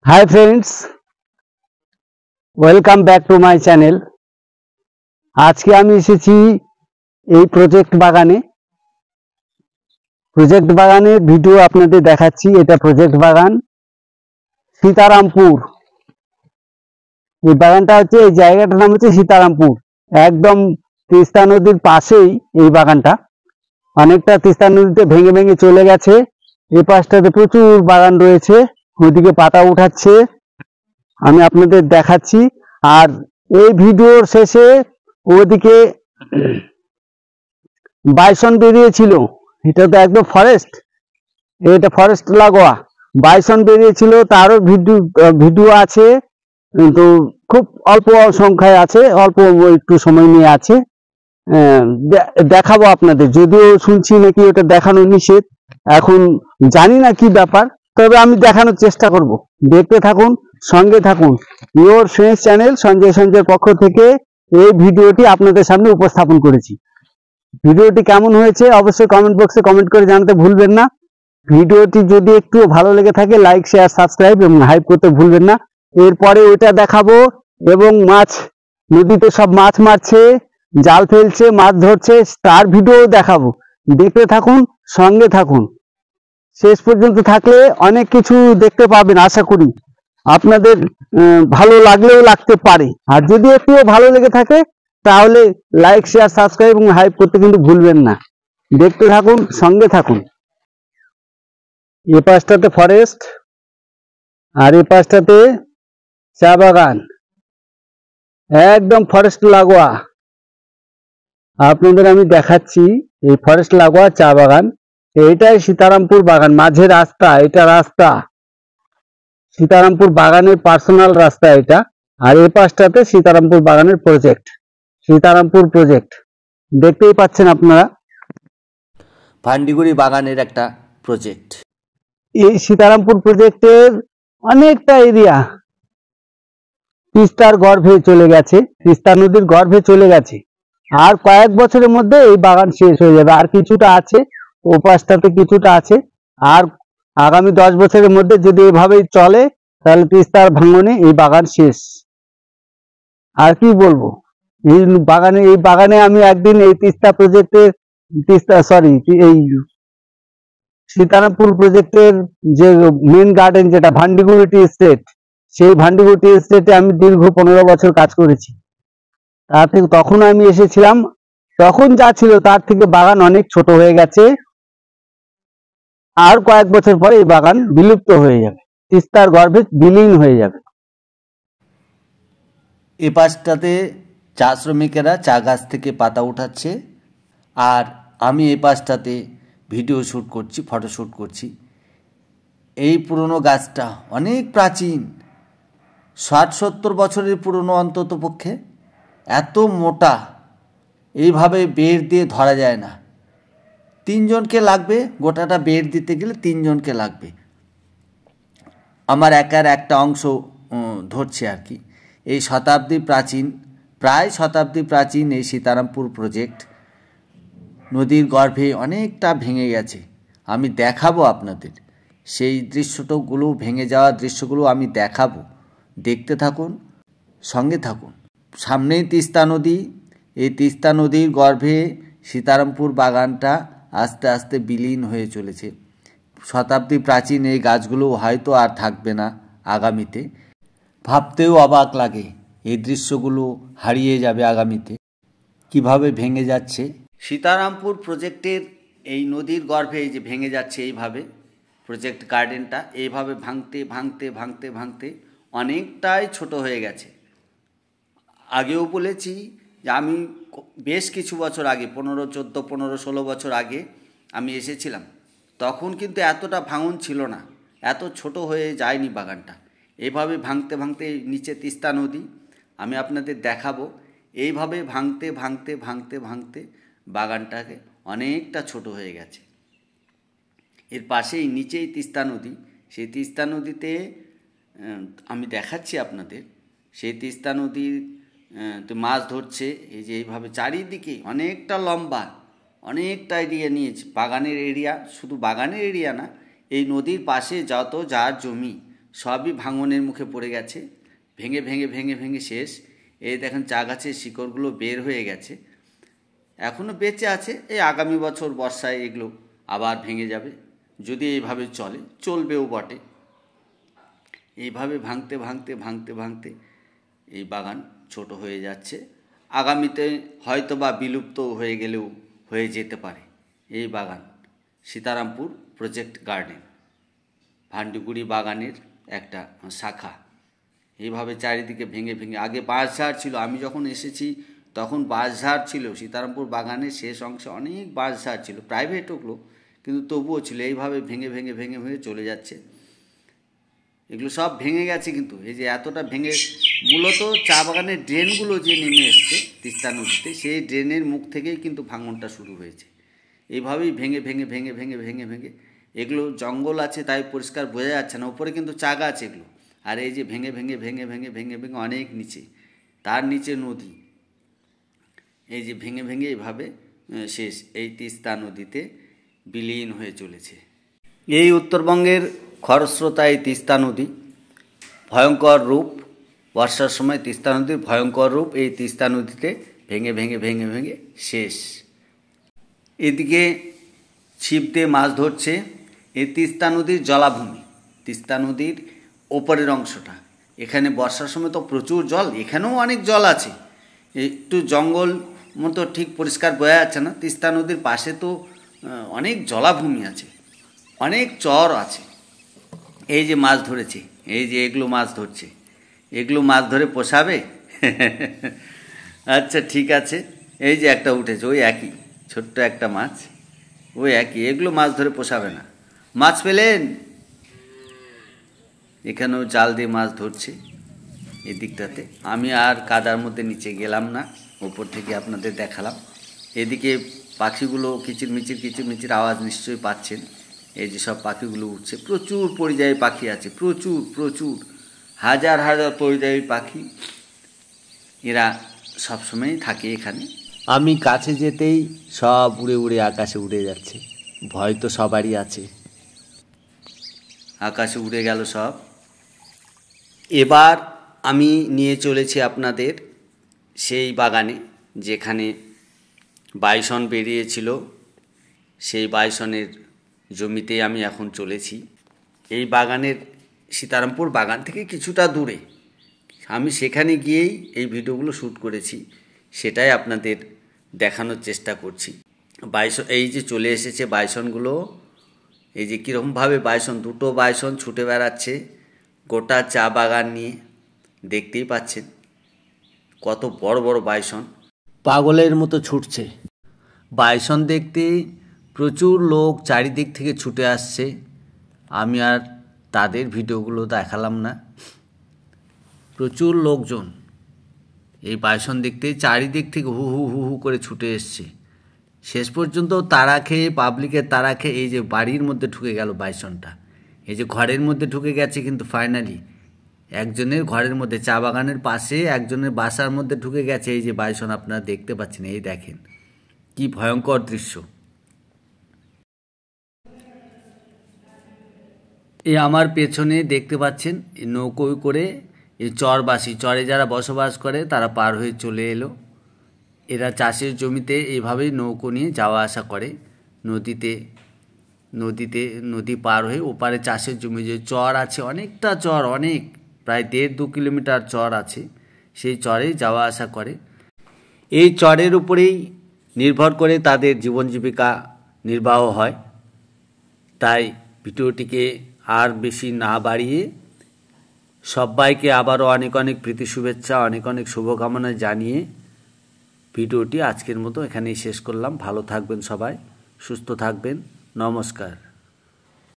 Hi friends, welcome back to my channel. আজকে আমি এসেছি এই প্রজেক্ট বাগানের ভিডিও আপনাদের দেখাচ্ছি। এটা প্রজেক্ট বাগান সীতারামপুর। এই বাগানটা হচ্ছে, এই জায়গাটার নাম হচ্ছে সীতারামপুর। একদম তিস্তা নদীর পাশেই এই বাগানটা। অনেকটা তিস্তা নদীতে ভেঙে ভেঙে চলে গেছে। এই পাশটাতে প্রচুর বাগান রয়েছে, ওইদিকে পাতা উঠাচ্ছে, আমি আপনাদের দেখাচ্ছি। আর এই ভিডিওর শেষে ওদিকে বাইসন বেরিয়েছিল। এটা তো একদম ফরেস্ট, এটা ফরেস্ট লাগোয়া। বাইসন বেরিয়েছিল, তারও ভিডিও আছে, কিন্তু খুব অল্প সংখ্যায় আছে, অল্প একটু সময় নিয়ে আছে। দেখাবো আপনাদের, যদিও শুনছি নাকি ওটা দেখানো নিষেধ। এখন জানি না কি ব্যাপার, তবে আমি দেখানোর চেষ্টা করব। দেখতে থাকুন, সঙ্গে থাকুন। ইওর ফ্রেন্ডস চ্যানেল সঞ্জয়ের পক্ষ থেকে এই ভিডিওটি আপনাদের সামনে উপস্থাপন করেছি। ভিডিওটি কেমন হয়েছে অবশ্যই কমেন্ট বক্সে কমেন্ট করে জানাতে ভুলবেন না। ভিডিওটি যদি একটু ভালো লেগে থাকে লাইক, শেয়ার, সাবস্ক্রাইব এবং হাইপ করতে ভুলবেন না। এরপরে ওইটা দেখাবো, এবং মাছ, নদীতে সব মাছ মারছে, জাল ফেলছে, মাছ ধরছে, তার ভিডিও দেখাবো। দেখতে থাকুন, সঙ্গে থাকুন। শেষ পর্যন্ত থাকলে অনেক কিছু দেখতে পাবেন আশা করি। আপনাদের ভালো লাগলেও লাগতে পারে, আর যদি একটুও ভালো লেগে থাকে তাহলে লাইক, শেয়ার, সাবস্ক্রাইব এবং হাইপ করতে কিন্তু ভুলবেন না। দেখতে থাকুন, সঙ্গে থাকুন। এ পাশটাতে ফরেস্ট, আর এ পাশটাতে চা বাগান, একদম ফরেস্ট লাগোয়া। আপনাদের আমি দেখাচ্ছি এই ফরেস্ট লাগোয়া চা বাগান। এইটাই সীতারামপুর বাগান, মাঝে রাস্তা, এটা রাস্তা সীতারামপুর বাগানের পার্সোনাল রাস্তা এটা। আর এই পাশটাতে সীতারামপুর বাগানের প্রজেক্ট, সীতারামপুর প্রজেক্ট দেখতেই পাচ্ছেন আপনারা। ভান্ডিগুড়ি বাগানের একটা প্রজেক্ট। এই সীতারামপুর প্রজেক্টের অনেকটা এরিয়া তিস্তার গর্ভে চলে গেছে, তিস্তা নদীর গর্ভে চলে গেছে। আর কয়েক বছরের মধ্যে এই বাগান শেষ হয়ে যাবে। আর কিছুটা আছে, ও পাশটাতে কিছুটা আছে। আর আগামী 10 বছরের মধ্যে যদি এভাবেই চলে তাহলে তিস্তার ভাঙনে এই বাগান শেষ। আর কি বলবো, এই বাগানে আমি একদিন এই এই সীতারামপুর প্রজেক্টের যে মেন গার্ডেন, যেটা ভান্ডিগুড়ি টি এস্টেট, সেই ভান্ডিগুড়ি টি এস্টেটে আমি দীর্ঘ 15 বছর কাজ করেছি। তার থেকে তখন আমি এসেছিলাম, তখন যা ছিল তার থেকে বাগান অনেক ছোট হয়ে গেছে। আর কয়েক বছর পরে এই বাগান বিলুপ্ত হয়ে যাবে, তিস্তার গর্ভে বিলীন হয়ে যাবে। এ পাশটাতে চা শ্রমিকেরা চা গাছ থেকে পাতা উঠাচ্ছে, আর আমি এই পাশটাতে ভিডিও শ্যুট করছি, ফটো শ্যুট করছি। এই পুরনো গাছটা অনেক প্রাচীন, 60-70 বছরের পুরনো অন্তত পক্ষে। এত মোটা, এইভাবে বের দিয়ে ধরা যায় না। 3 জনকে লাগবে, গোটাটা বের দিতে গেলে 3 জনকে লাগবে। আমার একার একটা অংশ ধরছে আর কি। এই প্রায় শতাব্দী প্রাচীন এই সীতারামপুর প্রজেক্ট নদীর গর্ভে অনেকটা ভেঙে গেছে। আমি দেখাবো আপনাদের সেই দৃশ্যগুলো, ভেঙে যাওয়া দৃশ্যগুলো আমি দেখাবো। দেখতে থাকুন, সঙ্গে থাকুন। সামনেই তিস্তা নদী, এই তিস্তা নদীর গর্ভে সীতারামপুর বাগানটা আস্তে আস্তে বিলীন হয়ে চলেছে। শতাব্দী প্রাচীন এই গাছগুলো হয়তো আর থাকবে না আগামীতে। ভাবতেও অবাক লাগে, এই দৃশ্যগুলো হারিয়ে যাবে আগামীতে, কিভাবে ভেঙে যাচ্ছে। সীতারামপুর প্রজেক্টের এই নদীর গর্ভে এই যে ভেঙে যাচ্ছে এইভাবে, প্রজেক্ট গার্ডেনটা এইভাবে ভাঙতে ভাঙতে ভাঙতে ভাঙতে অনেকটাই ছোট হয়ে গেছে। আগেও বলেছি যে আমি বেশ কিছু বছর আগে, 15-16 বছর আগে আমি এসেছিলাম। তখন কিন্তু এতটা ভাঙন ছিল না, এত ছোট হয়ে যায়নি বাগানটা। এইভাবে ভাঙতে ভাঙতে নিচে তিস্তা নদী, আমি আপনাদের দেখাবো। এইভাবে ভাঙতে ভাঙতে ভাঙতে ভাঙতে বাগানটাকে অনেকটা ছোট হয়ে গেছে। এর পাশেই নিচেই তিস্তা নদী, সেই তিস্তা নদীতে আমি দেখাচ্ছি আপনাদের। সেই তিস্তা নদীর মাছ ধরছে, এই যে এইভাবে চারিদিকে অনেকটা লম্বা, অনেকটা এরিয়া নিয়েছে বাগানের এরিয়া। শুধু বাগানের এরিয়া না, এই নদীর পাশে যত যার জমি সবই ভাঙনের মুখে পড়ে গেছে, ভেঙে ভেঙে ভেঙে ভেঙে শেষ। এই দেখেন চা গাছের শিকড়গুলো বের হয়ে গেছে, এখনও বেঁচে আছে। এই আগামী বছর বর্ষায় এগুলো আবার ভেঙে যাবে, যদি এইভাবে চলবেও বটে। এইভাবে ভাঙতে ভাঙতে ভাঙতে ভাঙতে এই বাগান ছোট হয়ে যাচ্ছে। আগামীতে হয়তো বা বিলুপ্ত হয়ে গেলেও হয়ে যেতে পারে এই বাগান। সীতারামপুর প্রজেক্ট গার্ডেন ভান্ডুগুড়ি বাগানের একটা শাখা। এইভাবে চারিদিকে ভেঙে ভেঙে, আগে বাঁশঝাড় ছিল, আমি যখন এসেছি তখন বাঁশঝাড় ছিল সীতারামপুর বাগানের শেষ অংশে, অনেক বাঁশঝাড় ছিল, প্রাইভেট ওগুলো, কিন্তু তবুও ছিল। এইভাবে ভেঙে ভেঙে ভেঙে ভেঙে চলে যাচ্ছে। এগুলো সব ভেঙে গেছে, কিন্তু এই যে এতটা ভেঙে, মূলত চা বাগানের ড্রেনগুলো যে নেমে এসছে তিস্তা নদীতে, সেই ড্রেনের মুখ থেকেই কিন্তু ভাঙনটা শুরু হয়েছে। এইভাবেই ভেঙে ভেঙে ভেঙে ভেঙে ভেঙে ভেঙে, এগুলো জঙ্গল আছে তাই পরিষ্কার বোঝা যাচ্ছে না, উপরে কিন্তু চা গাছ এগুলো। আর এই যে ভেঙে ভেঙে ভেঙে ভেঙে ভেঙে ভেঙে অনেক নিচে, তার নিচে নদী, এই যে ভেঙে ভেঙে এইভাবে শেষ, এই তিস্তা নদীতে বিলীন হয়ে চলেছে। এই উত্তরবঙ্গের খরস্রোতা এই তিস্তা নদী, ভয়ঙ্কর রূপ, বর্ষার সময় তিস্তা নদীর ভয়ঙ্কর রূপ। এই তিস্তা নদীতে ভেঙে ভেঙে ভেঙে ভেঙে শেষ। এদিকে ছিপ দিয়ে মাছ ধরছে। এই তিস্তা নদীর জলাভূমি, তিস্তা নদীর ওপরের অংশটা, এখানে বর্ষার সময় তো প্রচুর জল, এখানেও অনেক জল আছে, একটু জঙ্গল মতো ঠিক পরিষ্কার বোঝা যাচ্ছে না। তিস্তা নদীর পাশে তো অনেক জলাভূমি আছে, অনেক চর আছে। এই যে মাছ ধরেছে, এই যে এগুলো মাছ ধরছে, এগুলো মাছ ধরে পোষাবে? আচ্ছা ঠিক আছে, এই যে একটা উঠেছে, ওই একই ছোট্ট একটা মাছ, ওই একই, এগুলো মাছ ধরে পোষাবে না। মাছ পেলেন? এখানেও জাল দিয়ে মাছ ধরছে এই দিকটাতে। আমি আর কাদার মধ্যে নিচে গেলাম না, ওপর থেকে আপনাদের দেখালাম। এদিকে পাখিগুলো কিচিরমিচির আওয়াজ নিশ্চয়ই পাচ্ছেন। এই যে সব পাখিগুলো উঠছে, প্রচুর পরিযায়ী পাখি আছে, প্রচুর প্রচুর, হাজার হাজার পরিযায়ী পাখি, এরা সবসময়ই থাকে এখানে। আমি কাছে যেতেই সব উড়ে উড়ে আকাশে উড়ে যাচ্ছে। ভয় তো সবারই আছে, আকাশে উড়ে গেল সব। এবার আমি নিয়ে চলেছি আপনাদের সেই বাগানে যেখানে বাইসন বেরিয়েছিল, সেই বাইসনের জমিতে আমি এখন চলেছি। এই বাগানের, সীতারামপুর বাগান থেকে কিছুটা দূরে, আমি সেখানে গিয়েই এই ভিডিওগুলো শ্যুট করেছি, সেটাই আপনাদের দেখানোর চেষ্টা করছি। বাইসন, এই যে চলে এসেছে বাইসনগুলো, এই যে কীরকমভাবে বাইসন, দুটো বাইসন ছুটে বেড়াচ্ছে গোটা চা বাগান নিয়ে, দেখতেই পাচ্ছেন কত বড় বড় বাইসন, পাগলের মতো ছুটছে। বাইসন দেখতে প্রচুর লোক চারিদিক থেকে ছুটে আসছে, আমি আর তাদের ভিডিওগুলো দেখালাম না। প্রচুর লোকজন এই বাইসন দেখতে চারিদিক থেকে হু হু হু হু করে ছুটে এসছে। শেষ পর্যন্ত তাড়া খেয়ে, পাবলিকের তাড়া খেয়ে এই যে বাড়ির মধ্যে ঢুকে গেল বাইসনটা, এই যে ঘরের মধ্যে ঢুকে গেছে। কিন্তু ফাইনালি একজনের ঘরের মধ্যে, চা বাগানের পাশে একজনের বাসার মধ্যে ঢুকে গেছে এই যে বাইসন, আপনারা দেখতে পাচ্ছেন। এই দেখেন কি ভয়ঙ্কর দৃশ্য। এই আমার পেছনে দেখতে পাচ্ছেন নৌকোয় করে এই চরবাসী, চরে যারা বসবাস করে তারা পার হয়ে চলে এলো। এরা চাষের জমিতে এইভাবেই নৌকো নিয়ে যাওয়া আসা করে, নদী পার হয়ে ওপারে চাষের জমি, যে চর আছে অনেকটা চর, অনেক প্রায় 1.5-2 কিলোমিটার চর আছে, সেই চরেই যাওয়া আসা করে। এই চরের উপরেই নির্ভর করে তাদের জীবন জীবিকা নির্বাহ হয়। তাই ভিডিওটিকে আর বেশি না বাড়িয়ে সবাইকে আবারও অনেক অনেক প্রীতি শুভেচ্ছা, অনেক অনেক শুভকামনা জানিয়ে ভিডিওটি আজকের মতো এখানেই শেষ করলাম। ভালো থাকবেন সবাই, সুস্থ থাকবেন, নমস্কার।